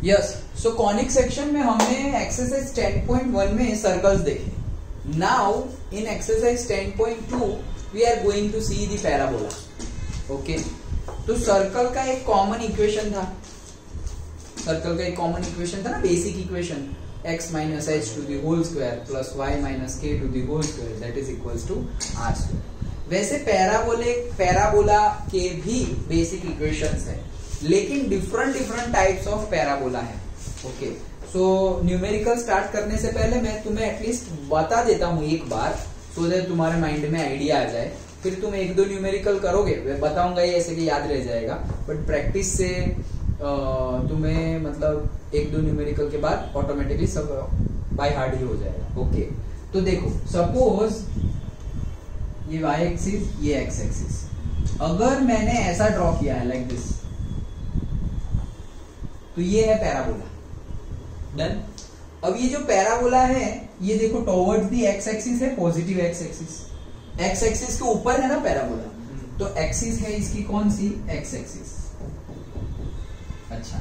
Yes, सो conic section में हमने exercise 10.1 में सर्कल्स देखे। Now in exercise 10.2 we are going to see the parabola. Okay, तो circle का एक कॉमन इक्वेशन था, ना basic equation, x minus h to the whole square plus y minus k to the whole square that is equals to r square. वैसे parabola के भी basic equations है, लेकिन डिफरेंट टाइप्स ऑफ पैराबोला है। Okay, so numerical start करने से पहले मैं तुम्हें एटलीस्ट बता देता हूं एक बार, सो दैट तुम्हारे माइंड में आइडिया आ जाए। फिर तुम एक दो न्यूमेरिकल करोगे, मैं बताऊंगा ये ऐसे कि याद रह जाएगा, बट प्रैक्टिस से तुम्हें मतलब एक दो न्यूमेरिकल के बाद ऑटोमेटिकली सब बाय हार्ट ही हो जाएगा। ओके, तो देखो सपोज ये y एक्सिस, ये x एक्सिस, अगर मैंने ऐसा ड्रॉ किया है लाइक दिस, तो ये है पैराबोला। डन। अब ये जो पैराबोला है ये देखो टॉवर्ड्स दी x एक्सिस है, positive x axis, x axis के ऊपर है ना पैराबोला, तो एक्सिस है इसकी कौन सी, x एक्सिस। अच्छा,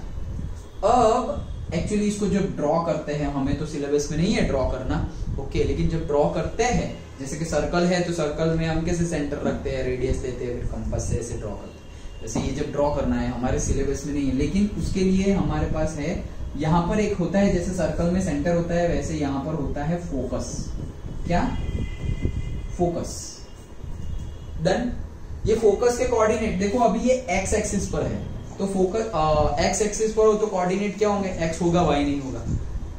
अब एक्चुअली इसको जब ड्रॉ करते हैं, हमें तो सिलेबस में नहीं है ड्रॉ करना, ओके, लेकिन जब ड्रॉ करते हैं, जैसे कि सर्कल है तो सर्कल में हम कैसे सेंटर रखते हैं, रेडियस लेते हैं, फिर कंपास से ऐसे ड्रॉ करते हैं, वैसे ये जब ड्रॉ करना है हमारे सिलेबस में नहीं है, लेकिन उसके लिए हमारे पास है, यहाँ पर एक होता है, जैसे सर्कल में सेंटर होता है वैसे यहाँ पर होता है फोकस। क्या? फोकस। डन। ये फोकस के कोऑर्डिनेट देखो, अभी ये एक्स एक्सिस पर है, तो फोकस एक्स एक्सिस पर हो तो कोऑर्डिनेट क्या होंगे, एक्स होगा, वाई नहीं होगा,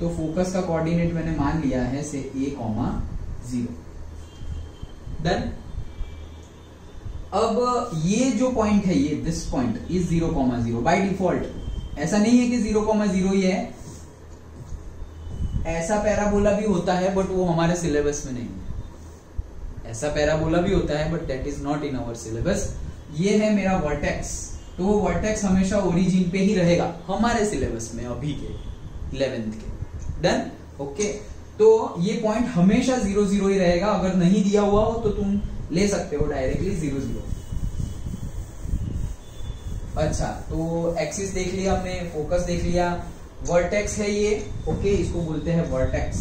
तो फोकस का कोऑर्डिनेट मैंने मान लिया है से a,0। डन। अब ये जो पॉइंट है, ये this point is 0,0 by default. ऐसा नहीं है कि 0,0 ही है, ऐसा पैराबोला भी होता है बट वो हमारे सिलेबस में नहीं है। ऐसा पैराबोला भी होता है but that is not in our syllabus. ये है मेरा वर्टेक्स, तो वो वर्टेक्स हमेशा ओरिजिन पे ही रहेगा हमारे सिलेबस में अभी के 11th के। डन। ओके, तो ये पॉइंट हमेशा 0,0 ही रहेगा। अगर नहीं दिया हुआ हो तो तुम ले सकते हो डायरेक्टली 0,0। अच्छा, तो एक्सिस देख लिया हमने, फोकस देख लिया, वर्टेक्स है ये। ओके, इसको बोलते हैं वर्टेक्स।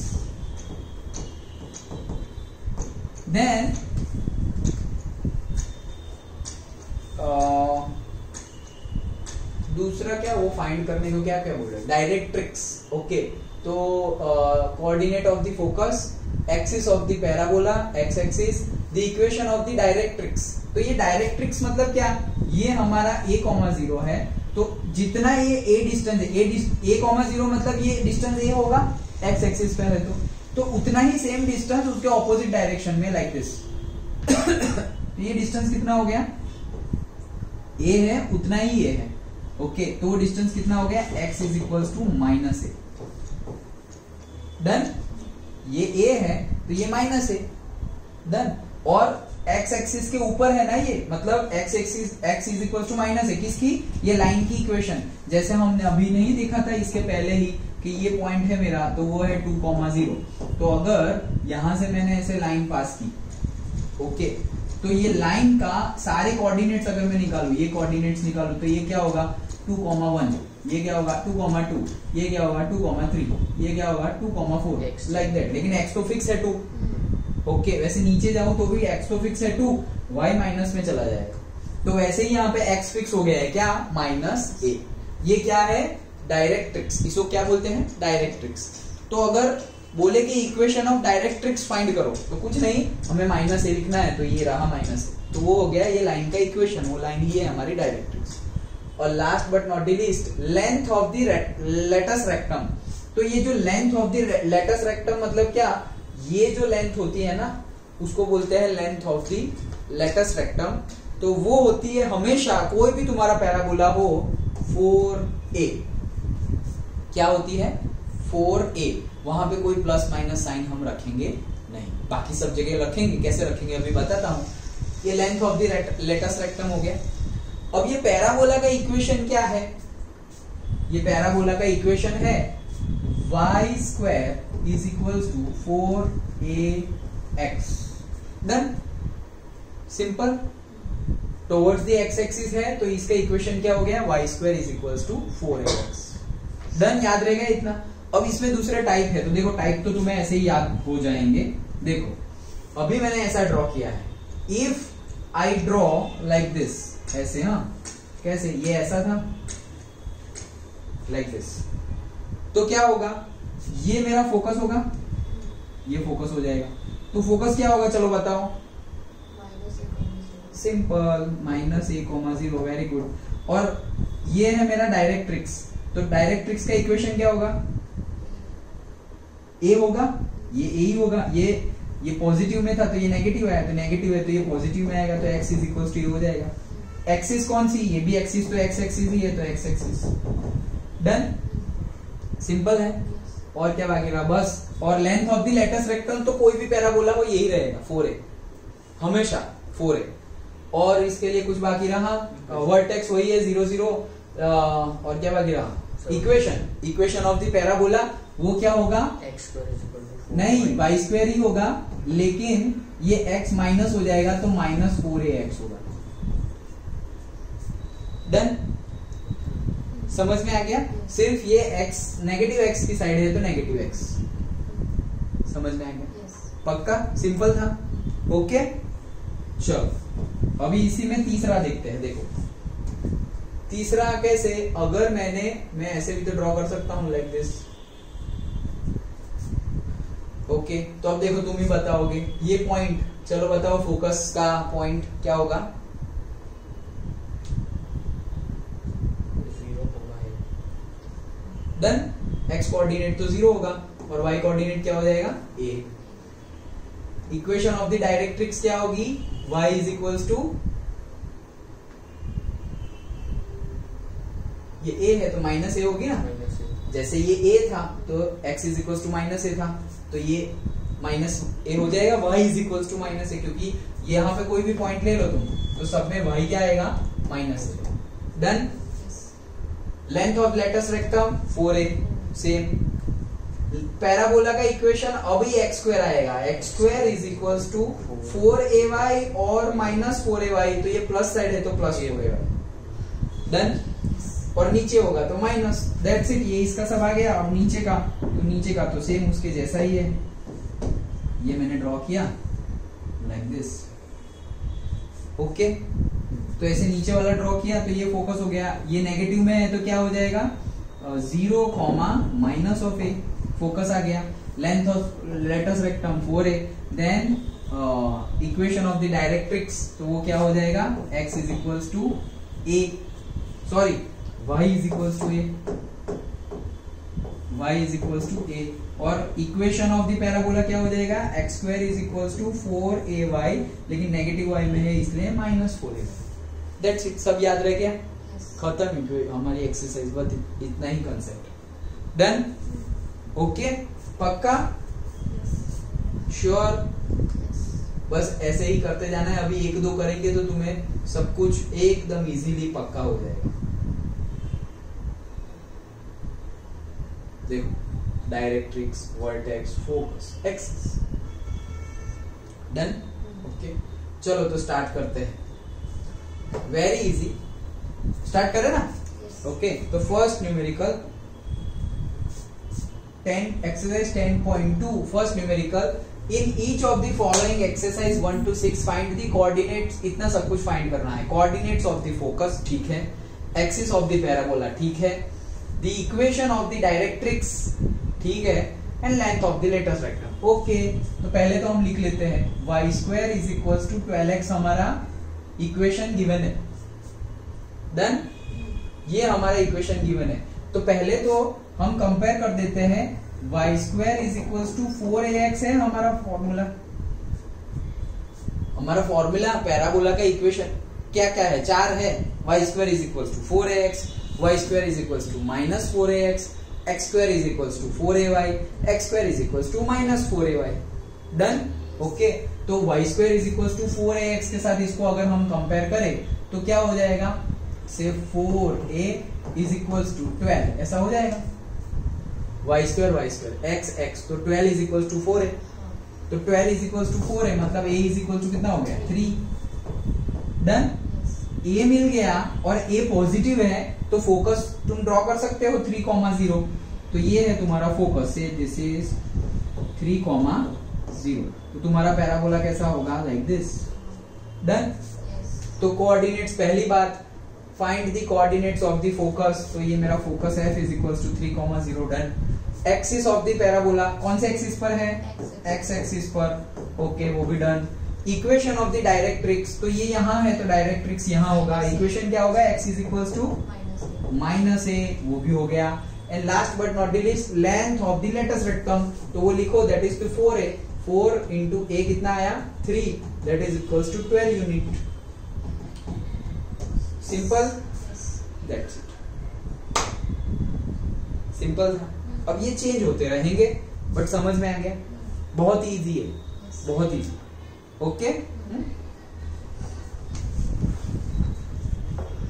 देन दूसरा क्या, वो फाइंड करने को क्या क्या बोल रहे हैं, डायरेक्ट्रिक्स। ओके, तो coordinate of the focus, axis of the parabola, x axis, the equation of the directrix. तो ये डायरेक्ट्रिक्स मतलब क्या, ये हमारा a,0 है, तो जितना ये a डिस्टेंस है, a,0 मतलब ये डिस्टेंस a होगा, एक्स एक्सिस पे है तो उतना ही सेम डिस्टेंस उसके ऑपोजिट डायरेक्शन में लाइक दिस। ये डिस्टेंस कितना हो गया, a है, उतना ही a है। ओके, तो डिस्टेंस कितना हो गया, x is equals to -a। Done. ये a है तो ये -a। डन। और x एक्सिस के ऊपर है ना ये, मतलब x axis x is equals to -a किसकी, ये लाइन की इक्वेशन। जैसे हमने अभी नहीं देखा था इसके पहले ही कि ये पॉइंट है मेरा, तो वो है 2,0। तो अगर यहां से मैंने ऐसे लाइन पास की, ओके, तो ये लाइन का सारे कोऑर्डिनेट्स अगर मैं निकालू, ये कोऑर्डिनेट्स निकालू, तो ये क्या होगा 2,1, ये क्या होगा 2,2, ये क्या होगा 2,3, ये क्या होगा 2,4 लाइक दैट। लेकिन x तो फिक्स है 2। ओके, वैसे नीचे जाऊं तो भी x तो फिक्स है 2, y माइनस में चला जाएगा। तो वैसे ही यहाँ पे x फिक्स हो गया है क्या, -a। ये क्या है, डायरेक्ट्रिक्स। इसको क्या बोलते हैं, डायरेक्ट्रिक्स। तो अगर बोले कि इक्वेशन ऑफ डायरेक्ट्रिक्स फाइंड करो, तो कुछ नहीं, हमें -a लिखना है, तो ये रहा -a, तो वो हो गया ये लाइन का इक्वेशन, वो लाइन ही है हमारी डायरेक्ट्रिक्स। और last but not the least, length of the latus rectum. तो ये जो length of the latus rectum मतलब क्या, ये जो लेंथ होती है ना, उसको बोलते हैं length of the latus rectum. तो वो होती है हमेशा, कोई भी तुम्हारा पैराबोला हो, 4a। क्या होती है, 4a। वहां पे कोई प्लस माइनस साइन हम रखेंगे नहीं, बाकी सब जगह रखेंगे। कैसे रखेंगे अभी बताता हूं। ये length of the latus rectum हो गया। अब ये पैराबोला का इक्वेशन क्या है, ये पैराबोला का इक्वेशन है y² is equals to 4ax। Done. Simple. Towards the x axis है, तो इसका इक्वेशन क्या हो गया, y² is equals to 4ax। Done, याद रहेगा इतना। अब इसमें दूसरे टाइप है, तो देखो टाइप तो तुम्हें ऐसे ही याद हो जाएंगे। देखो अभी मैंने ऐसा ड्रॉ किया है, if I draw like this, ऐसे, हाँ कैसे, ये ऐसा था लाइक दिस, तो क्या होगा, ये मेरा फोकस होगा, ये फोकस हो जाएगा। तो फोकस क्या होगा, चलो बताओ। Simple, -a,0, very good. और ये है मेरा डायरेक्ट्रिक्स, तो डायरेक्ट्रिक्स का इक्वेशन क्या होगा, ए होगा, ये ए ही होगा। ये पॉजिटिव में था तो ये नेगेटिव आया, तो नेगेटिव है तो ये पॉजिटिव में आएगा, तो x = a हो जाएगा। एक्सिस कौन सी, ये भी एक्सिस, तो x एक्सिस ही है, तो x एक्सिस। डन, सिंपल है। और क्या बाकी रहा, बस। और length of the latus rectum, तो कोई भी पैराबोला वो यही रहेगा, 4a, हमेशा 4a। और इसके लिए कुछ बाकी रहा, वर्टेक्स वही है 0 0, और क्या बाकी रहा, इक्वेशन ऑफ द पैराबोला, वो क्या होगा, नहीं y² ही होगा, लेकिन ये x माइनस हो जाएगा तो -4ax होगा। डन, समझ में आ गया। सिर्फ ये x नेगेटिव x की साइड है तो नेगेटिव x, समझ में आ गया, पक्का, सिंपल था। ओके, चलो अभी इसी में तीसरा देखते हैं। देखो तीसरा कैसे, अगर मैं ऐसे भी तो ड्रॉ कर सकता हूं लाइक दिस। ओके, तो अब देखो तुम ही बताओगे ये पॉइंट, चलो बताओ फोकस का पॉइंट क्या होगा। 0 होगा। डन, x कोऑर्डिनेट तो 0 होगा और y कोऑर्डिनेट क्या हो जाएगा, a। Equation of the directrix क्या होगी, y = ये a है तो -a होगी ना, जैसे ये a था तो x = -a था, तो ये -a हो जाएगा, y = -a, क्योंकि यहाँ पे कोई भी पॉइंट ले लो तुम, तो सब में y क्या आएगा, -a। Done, length of latus rectum 4a, same. Parabola का इक्वेशन अभी x² आएगा, x² = 4ay और -4ay, तो ये प्लस साइड है तो प्लस होगा। डन, और नीचे होगा तो माइनस, दैट्स इट, ये इसका सब आ गया। और नीचे का, तो नीचे का तो सेम उसके जैसा ही है, ये मैंने ड्रॉ किया लाइक दिस। ओके, तो ऐसे नीचे वाला ड्रॉ किया तो ये फोकस हो गया, ये नेगेटिव में है तो क्या हो जाएगा, 0, -a, फोकस आ गया। Length of latus rectum 4a, then equation of the directrix, तो वो क्या हो जाएगा, x = a, sorry y = a, और इक्वेशन ऑफ द पैराबोला क्या हो जाएगा, x² = 4ay, लेकिन नेगेटिव y में है इसलिए -4ay। दैट्स इट, सब याद रह गया, खत्म हमारी एक्सरसाइज, बस इतना ही कंसेप्ट। डन, ओके, पक्का, श्योर, बस ऐसे ही करते जाना है। अभी 1 2 करेंगे तो तुम्हें सब कुछ एकदम इजीली पक्का हो जाएगा। देखो directrix, vertex, focus, axis. Done, okay, चलो तो स्टार्ट करते हैं। वेरी इजी, स्टार्ट करें ना। ओके, तो first numerical exercise 10.2, first numerical, in each of the following exercise 1 to 6 find the coordinates, इतना सब कुछ फाइंड करना है। coordinates of the focus, ठीक है, axis of the parabola, ठीक है, the equation of the directrix, ठीक है, and length of the latus rectum। Okay, तो पहले तो हम लिख लेते हैं y² = 12x, हमारा इक्वेशन गिवन है। डन, ये हमारा इक्वेशन गिवन है, तो पहले तो हम कंपेयर कर देते हैं, y² = 4ax है हमारा फॉर्मूला। हमारा फॉर्मूला पैराबोला का इक्वेशन क्या क्या है, 4 है। y² = 4ax, y² = -4ax, x² = 4ay, x² = -4ay। Done, okay, तो y² = 4ax के साथ इसको अगर हम कंपेयर करें तो क्या हो जाएगा, से 4a = 12, ऐसा हो जाएगा, y² x, तो 12 = 4a, तो 12 = 4 है, मतलब a = कितना हो गया, 3। डन, ए मिल गया और ए पॉजिटिव है तो फोकस तुम ड्रॉ कर सकते हो 3,0, तो ये है तुम्हारा फोकस से दिस इज 3,0, तो तुम्हारा पैराबोला कैसा होगा लाइक दिस। डन। तो कोऑर्डिनेट्स, पहली बात find the coordinates of the focus, तो ये मेरा फोकस है is equals to 3,0। Done. Axis of the parabola कौन से एक्सिस पर है, एक्स एक्सिस पर, ओके वो भी done. Equation of the directrix, तो ये यहाँ है तो डायरेक्ट्रिक्स यहाँ होगा, इक्वेशन क्या होगा, x is equals to -a, वो भी हो गया। And last but not the least length of the latus rectum, तो वो लिखो that is to 4a, 4 into a कितना आया 3, that is equals to 12 unit. Simple, that's it, simple था। अब ये चेंज होते रहेंगे बट समझ में आ गया, बहुत इजी है, बहुत इजी। ओके।